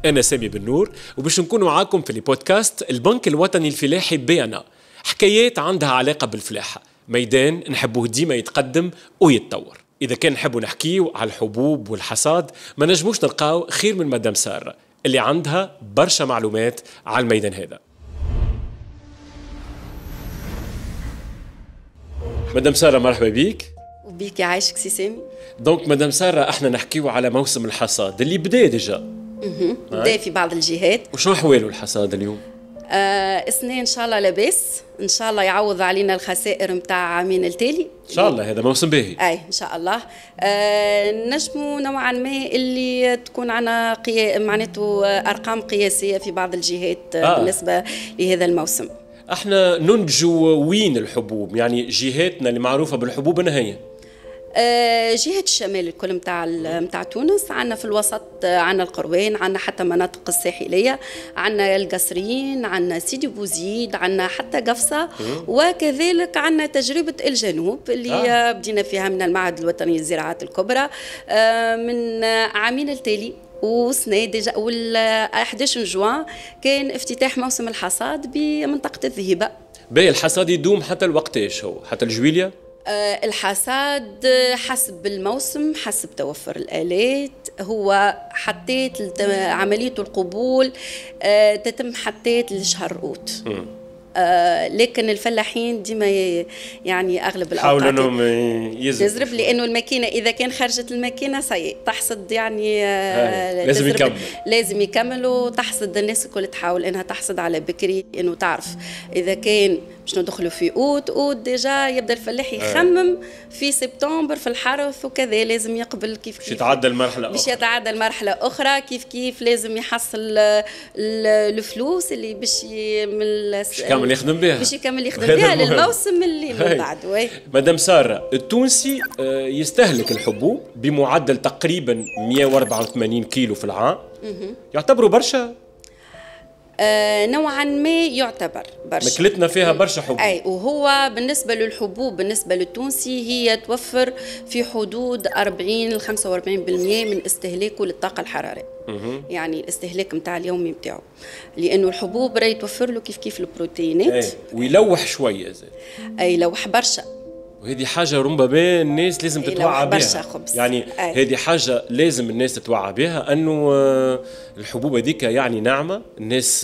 أنا سامي بن نور وباش نكونوا معاكم في البودكاست البنك الوطني الفلاحي بيانا، حكايات عندها علاقة بالفلاحة، ميدان نحبوه ديما يتقدم ويتطور. إذا كان نحبوا نحكيو على الحبوب والحصاد ما نجموش نلقاو خير من مدام سارة اللي عندها برشا معلومات على الميدان هذا. مدام سارة مرحبا بيك. وبيك يعيشك سي سامي. دونك مدام سارة احنا نحكيو على موسم الحصاد اللي بدا ديجا. بدا في بعض الجهات. وشنو أحواله الحصاد اليوم؟ اثنين ان شاء الله لاباس، ان شاء الله يعوض علينا الخسائر نتاع عامين التالي ان شاء الله. هذا موسم باهي. اي ان شاء الله. نجموا نوعا ما اللي تكون عنا معناته ارقام قياسيه في بعض الجهات بالنسبه لهذا الموسم. احنا ننتجوا وين الحبوب؟ يعني جهاتنا اللي معروفه بالحبوب انها هي جهة الشمال الكل متاع تونس، عندنا في الوسط عندنا القروان، عندنا حتى مناطق الساحلية، عندنا القصرين، عندنا سيدي بوزيد، عندنا حتى قفصة، وكذلك عندنا تجربة الجنوب اللي بدينا فيها من المعهد الوطني للزراعات الكبرى من عامين التالي وسنة ديجا. وال 11 جوان كان افتتاح موسم الحصاد بمنطقة الذهيبة. باهي الحصاد يدوم حتى الوقتاش؟ هو حتى الجويلية؟ الحصاد حسب الموسم، حسب توفر الآلات، هو حطيت عملية القبول تتم حطيت لشهر أوت. لكن الفلاحين ديما يعني اغلب الاوقات حاولوا انهم يزرب لانه الماكينه اذا كان خرجت الماكينه تحصد يعني لازم يكمل وتحصد. الناس الكل تحاول انها تحصد على بكري، انه تعرف اذا كان باش ندخلوا في اوت ديجا يبدا الفلاح يخمم في سبتمبر في الحرث وكذا، لازم يقبل كيف يتعدى المرحله باش يتعدى المرحله اخرى، كيف لازم يحصل الفلوس اللي باش يكمل يخدم بها للموسم اللي من بعد. مدام سارة، التونسي يستهلك الحبوب بمعدل تقريبا 184 كيلو في العام، يعتبروا برشا؟ نوعا ما يعتبر برشا، ماكلتنا فيها برشا حبوب. اي وهو بالنسبه للحبوب بالنسبه للتونسي هي توفر في حدود 40 ل 45% من استهلاكه للطاقه الحراريه. يعني الاستهلاك نتاع اليومي نتاعو، لانه الحبوب راهي توفر له كيف البروتينات. ويلوح شويه زي يلوح برشا، وهذه حاجة ربما الناس لازم تتوعى بها. يعني هذه حاجة لازم الناس تتوعى بها، أنه الحبوب هذيك يعني نعمة الناس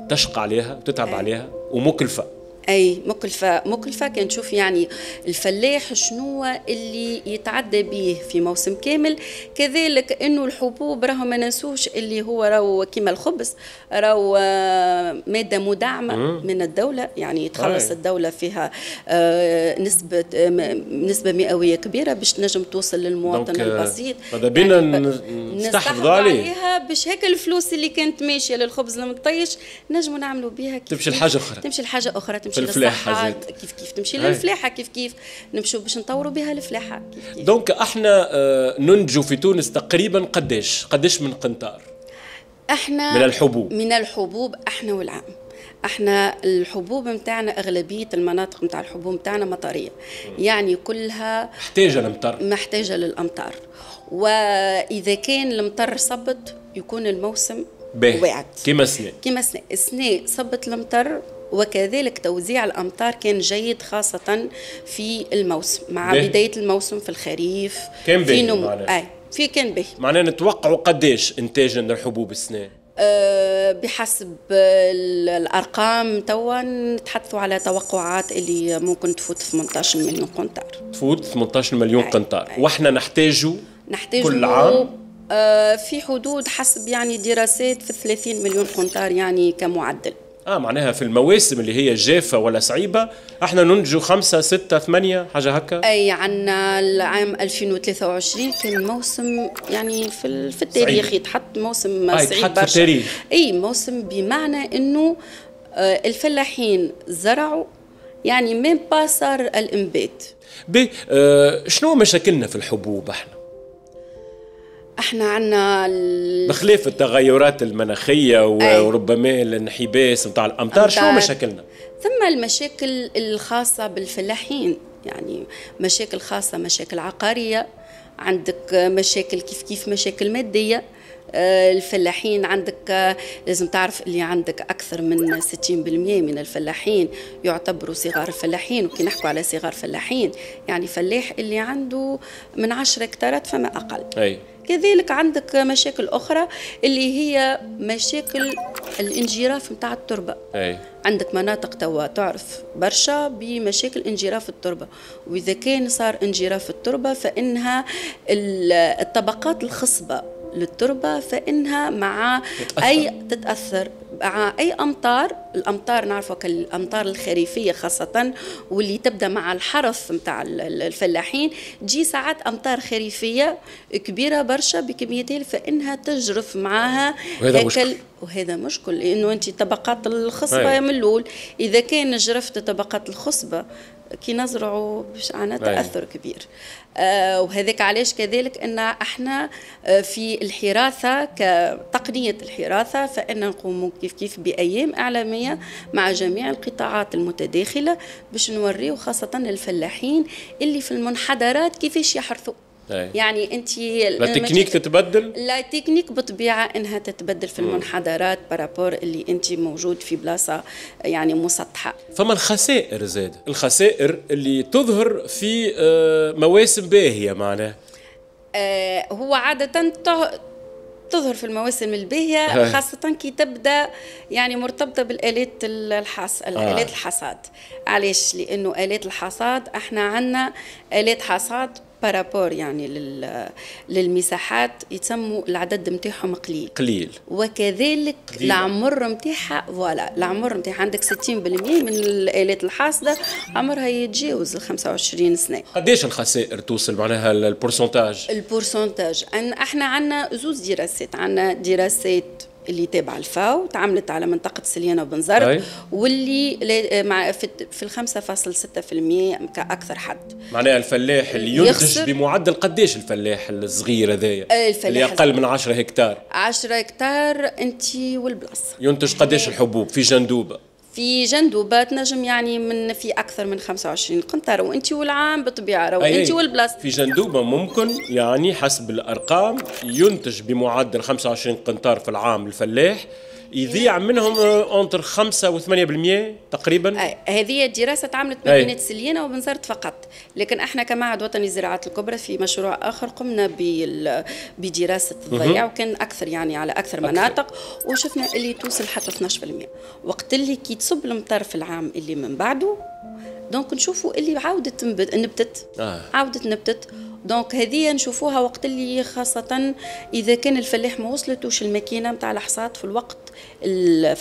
تشقى عليها وتتعب عليها ومكلفة. أي مكلفة كان تشوف يعني الفلاح شنو اللي يتعدى به في موسم كامل. كذلك إنه الحبوب راهو ما ننسوش اللي هو راهو كيما الخبز راهو مادة مدعمة من الدولة، يعني تخلص الدولة فيها نسبة مئوية كبيرة باش تنجم توصل للمواطن البسيط. هذا بينا نستحفظ عليها باش هيك الفلوس اللي كانت ماشية للخبز المطيش نجموا نعملوا بها تمشي الحاجة أخرى تمشي للصحة، كيف تمشي للفلاحة، كيف نمشوا باش نطوروا بها الفلاحة. دونك احنا ننتجوا في تونس تقريبا قداش من قنطار احنا من الحبوب احنا والعام. احنا الحبوب نتاعنا اغلبيه المناطق نتاع الحبوب نتاعنا مطريه، يعني كلها محتاجه للامطار، واذا كان المطر صبت يكون الموسم واعد كيما السنه صبت المطر، وكذلك توزيع الأمطار كان جيد خاصة في الموسم مع بداية الموسم في الخريف كان في نمو كان به. معناه نتوقعوا قداش إنتاجا للحبوب السنة؟ بحسب الأرقام توا نتحدثوا على توقعات اللي ممكن تفوت 18 مليون قنطار. تفوت 18 مليون قنطار. وإحنا نحتاجوا كل عام في حدود حسب يعني دراسات في 30 مليون قنطار يعني كمعدل. معناها في المواسم اللي هي جافة ولا صعيبة احنا ننتجوا 5 6 8 حاجة هكا. أي عنا العام 2023 كان موسم يعني في التاريخ يتحط موسم صعيب برشا. في التاريخ. أي موسم بمعنى إنه الفلاحين زرعوا يعني من صار الإنبات. شنو مشاكلنا في الحبوب احنا عنا بخلاف التغيرات المناخية وربما الانحباس نتاع الأمطار، شنو مشاكلنا؟ ثم المشاكل الخاصة بالفلاحين، يعني مشاكل خاصة، مشاكل عقارية، عندك مشاكل كيف مشاكل مادية، الفلاحين عندك لازم تعرف اللي عندك أكثر من 60% من الفلاحين يعتبروا صغار الفلاحين، وكي نحكوا على صغار فلاحين يعني فلاح اللي عنده من 10 هكتارات فما أقل. أي. كذلك عندك مشاكل أخرى اللي هي مشاكل الانجراف متاع التربة. أي. عندك مناطق توا تعرف برشا بمشاكل انجراف التربة، وإذا كان صار انجراف التربة فإنها الطبقات الخصبة للتربة فإنها مع أي تتأثر مع أي الأمطار نعرفها كالأمطار الخريفية خاصة، واللي تبدأ مع الحرث متاع الفلاحين تجي ساعات أمطار خريفية كبيرة برشا بكميتين فإنها تجرف معها وهذا مشكل لأنه أنت طبقات الخصبة من الأول إذا كان جرفت طبقات الخصبة كي نزرعوا باش عنا تأثر كبير. وهذاك علاش كذلك أن احنا في الحراثة كتقنية الحراثة فإن نقوم كيف بأيام إعلامية مع جميع القطاعات المتداخلة باش نوريو خاصة الفلاحين اللي في المنحدرات كيفاش يحرثوا. يعني انت لا تكنيك تتبدل، لا تكنيك بطبيعه انها تتبدل في المنحدرات بارابور اللي انت موجود في بلاصه يعني مسطحه. فما الخسائر زاد، الخسائر اللي تظهر في مواسم باهيه معناها. هو عاده تظهر في المواسم الباهيه خاصه كي تبدا يعني مرتبطه بالالات الالات الحصاد. علاش؟ لانه الات الحصاد احنا عندنا الات حصاد بارابور يعني للمساحات يتسموا العدد نتاعهم قليل وكذلك العمر نتاعها العمر نتاعها عندك 60% من الآلات الحاصدة عمرها يتجاوز 25 سنة. قديش الخسائر توصل معناها البورسنتاج؟ احنا عندنا زوز دراسات، عندنا دراسات اللي تابعة الفاو تعملت على منطقة سليانة وبنزرت واللي في 5.6% كأكثر حد. معناها الفلاح اللي ينتج بمعدل قديش الفلاح الصغير هذايا اللي أقل من 10 هكتار؟ 10 هكتار أنتي والبلاص ينتج قديش الحبوب في جندوبة؟ في جندوبة تنجم يعني في أكثر من 25 قنطرة وأنت والعام بطبيعة وأنت والبلاص. في جندوبة ممكن يعني حسب الأرقام ينتج بمعدل 25 قنطار في العام الفلاح يضيع منهم انتر 5 و8% تقريبا. هذه الدراسه تعملت ما بين سليانه وبنزرت فقط، لكن احنا كمعهد وطني للزراعات الكبرى في مشروع اخر قمنا بدراسه الضياع وكان اكثر يعني على اكثر مناطق وشفنا اللي توصل حتى 12%. وقت اللي كي تصب المطر في العام اللي من بعده دونك نشوفوا اللي عاودت نبتت دونك هذه نشوفوها وقت اللي خاصة إذا كان الفلاح ما وصلتوش الماكينة متاع الحصاد في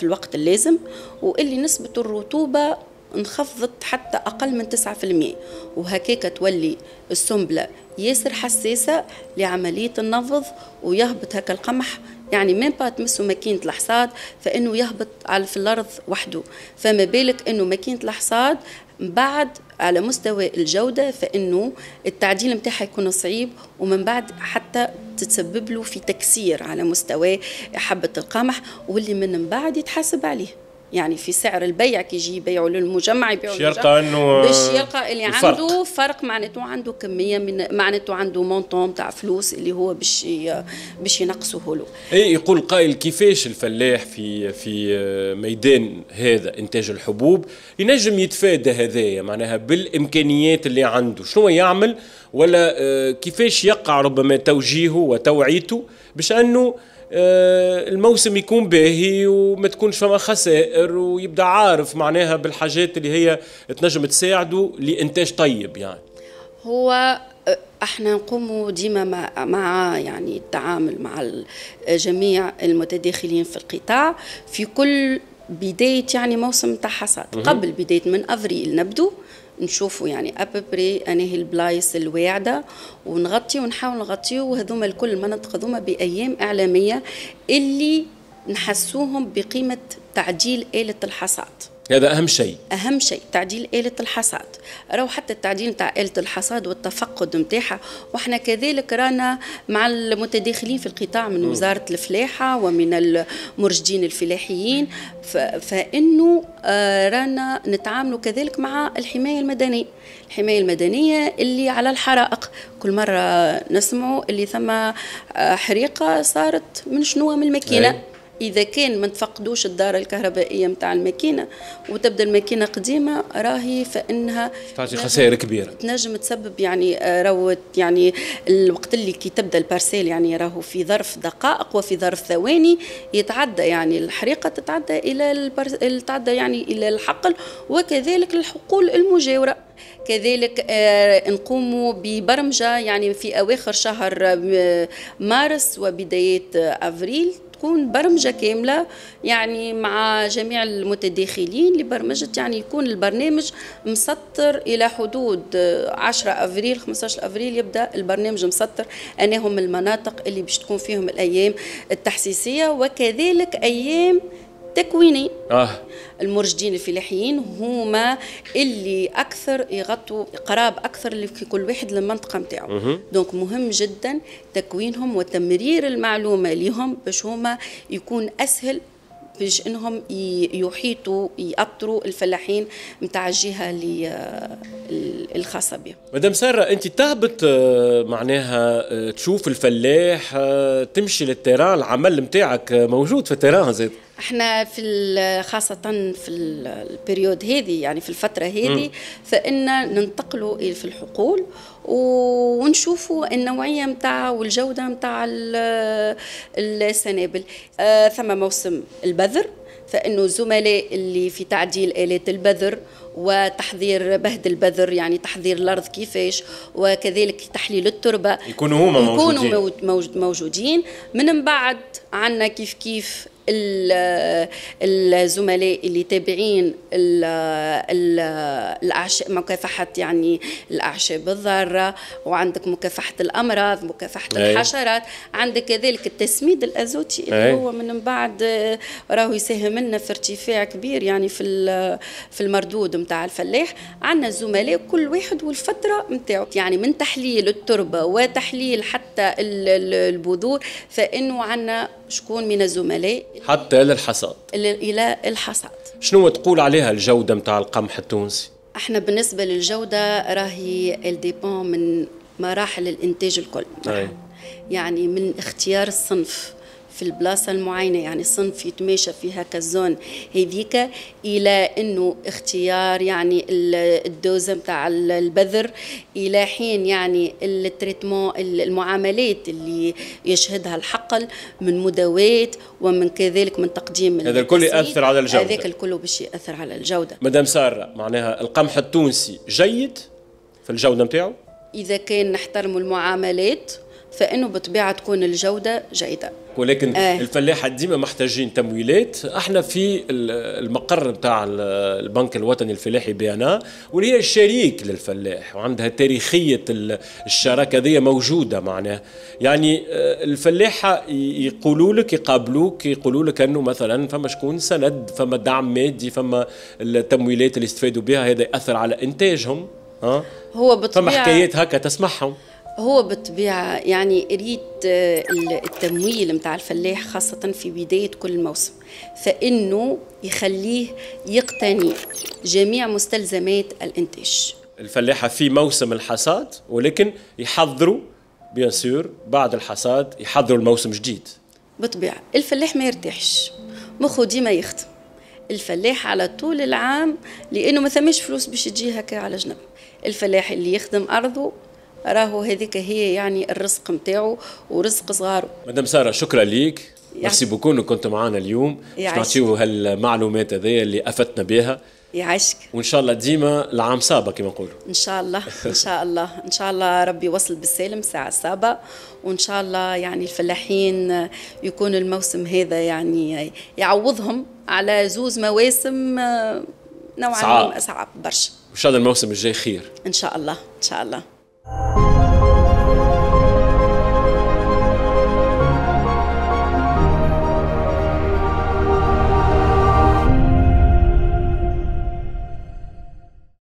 الوقت اللازم واللي نسبة الرطوبة انخفضت حتى أقل من 9%، وهكاك تولي السنبلة ياسر حساسة لعملية النفض ويهبط هكا القمح يعني مين با تمسوا ماكينة الحصاد فإنه يهبط في الأرض وحده، فما بالك إنه ماكينة الحصاد بعد على مستوى الجودة فإنه التعديل متاعها يكون صعيب ومن بعد حتى تتسبب له في تكسير على مستوى حبة القمح واللي من بعد يتحاسب عليه يعني في سعر البيع كي يجي يبيعوا للمجمع يبيعوا باش يلقى اللي عنده فرق معناته عنده كميه من معناته عنده مونطون تاع فلوس اللي هو باش ينقصوه له. اي يقول قائل كيفاش الفلاح في ميدان هذا انتاج الحبوب ينجم يتفادى هذايا معناها بالامكانيات اللي عنده، شنو يعمل ولا كيفاش يقع ربما توجيهه وتوعيته باش انه الموسم يكون باهي وما تكونش فما خسائر ويبدا عارف معناها بالحاجات اللي هي تنجم تساعده لإنتاج طيب. يعني هو احنا نقوم ديما مع يعني التعامل مع جميع المتداخلين في القطاع في كل بداية يعني موسم تاع حصاد. قبل بداية من أفريل نبدو نشوفوا يعني أبري أنهي البلايص الواعدة ونغطي ونحاول نغطيه وهذوما الكل المناطق هذوما بأيام إعلامية اللي نحسوهم بقيمة تعديل آلة الحصاد. هذا أهم شيء. أهم شيء تعديل آلة الحصاد. راهو حتى التعديل نتاع آلة الحصاد والتفقد نتاعها، وإحنا كذلك رانا مع المتداخلين في القطاع من وزارة الفلاحة ومن المرشدين الفلاحيين، فإنه رانا نتعاملوا كذلك مع الحماية المدنية. الحماية المدنية اللي على الحرائق، كل مرة نسمعوا اللي ثم حريقة صارت من شنو؟ من الماكينة. إذا كان ما نفقدوش الدارة الكهربائية متاع الماكينة وتبدأ الماكينة قديمة، راهي فإنها تعطي خسائر كبيرة، تنجم تسبب يعني راهو يعني الوقت اللي كي تبدأ البارسيل يعني راهو في ظرف دقائق وفي ظرف ثواني يتعدى يعني الحريقة تتعدى يعني إلى الحقل وكذلك الحقول المجاورة. كذلك نقوم ببرمجة يعني في أواخر شهر مارس وبداية أفريل، تكون برمجة كاملة يعني مع جميع المتداخلين لبرمجة يعني يكون البرنامج مسطر إلى حدود 10 أفريل 15 أفريل يبدأ البرنامج مسطر أنهم المناطق اللي باش تكون فيهم الأيام التحسيسية وكذلك أيام تكويني. المرشدين الفلاحيين هما اللي أكثر يغطوا قراب أكثر اللي في كل واحد للمنطقة متاعه. دونك مهم جدا تكوينهم وتمرير المعلومة لهم باش هما يكون أسهل باش انهم يحيطوا يأطروا الفلاحين متاع الجهه اللي الخاصه بهم. مدام ساره، انت تهبط معناها تشوف الفلاح، تمشي للتيران، العمل متاعك موجود في التيران زاد. احنا في خاصة في البريود هذه يعني في الفترة هذه فإن ننتقلوا في الحقول ونشوفوا النوعية متاع والجودة متاع السنابل. ثم موسم البذر، فإنه الزملاء اللي في تعديل آلات البذر وتحضير بهد البذر يعني تحضير الأرض كيفاش وكذلك تحليل التربة يكونوا هما موجودين. من بعد عنا كيف الزملاء اللي تابعين مكافحة يعني الأعشاب الضارة، وعندك مكافحة الأمراض، مكافحة الحشرات، عندك كذلك التسميد الأزوتي اللي هو من بعد راهو يساهم لنا في ارتفاع كبير يعني في المردود متاع الفلاح. عندنا الزملاء كل واحد والفترة متاعه يعني من تحليل التربة وتحليل حتى البذور، فإنه عندنا شكون من الزملاء حتى للحصاد إلى الحصاد. شنو تقول عليها الجودة متاع القمح التونسي؟ احنا بالنسبة للجودة راهي الديبون من مراحل الإنتاج الكل. يعني من اختيار الصنف في البلاصة المعينة، يعني صنف يتماشى في هكا الزون هذيك، إلى إنه اختيار يعني الدوزة متاع البذر، إلى حين يعني التريتمون المعاملات اللي يشهدها الحقل من مداوات ومن كذلك من تقديم هذا الكل يأثر على الجودة. هذاك الكل باش يأثر على الجودة. مدام سارة، معناها القمح التونسي جيد في الجودة متاعه؟ إذا كان نحترم المعاملات فإنه بطبيعة تكون الجودة جيدة، ولكن الفلاحة ديما محتاجين تمويلات. احنا في المقر بتاع البنك الوطني الفلاحي بيانا، واللي هي الشريك للفلاح وعندها تاريخية الشراكة ذي موجودة معناه. يعني الفلاحة يقولوا لك يقابلوك يقولوا لك انه مثلا فما شكون سند، فما دعم مادي، فما التمويلات اللي استفادوا بها، هذا يأثر على انتاجهم. هو بطبيعة فما حكايات هكا تسمعهم. هو بالطبيعة يعني ريت التمويل متاع الفلاح خاصة في بداية كل موسم، فإنه يخليه يقتني جميع مستلزمات الإنتاج. الفلاحة في موسم الحصاد، ولكن يحضروا بيان سور بعد الحصاد يحضروا الموسم جديد. بالطبيعة الفلاح ما يرتاحش، مخه ديما يخدم. الفلاح على طول العام لأنه ما ثمش فلوس باش تجي هكا على جنب. الفلاح اللي يخدم أرضه راهو هذيك هي يعني الرزق متاعه ورزق صغاره. مدام سارة، شكرا ليك، ميرسي بوكو انك كنت معنا اليوم باش نعطيو هالمعلومات هذيا اللي افدتنا بها. يعيشك، وان شاء الله ديما العام صابه كما نقولوا. ان شاء الله ان شاء الله ان شاء الله ربي يوصل بالسالم ساعه صابه، وان شاء الله يعني الفلاحين يكون الموسم هذا يعني يعوضهم على زوز مواسم نوعا ما صعب برشا. ان شاء الله الموسم الجاي خير ان شاء الله ان شاء الله.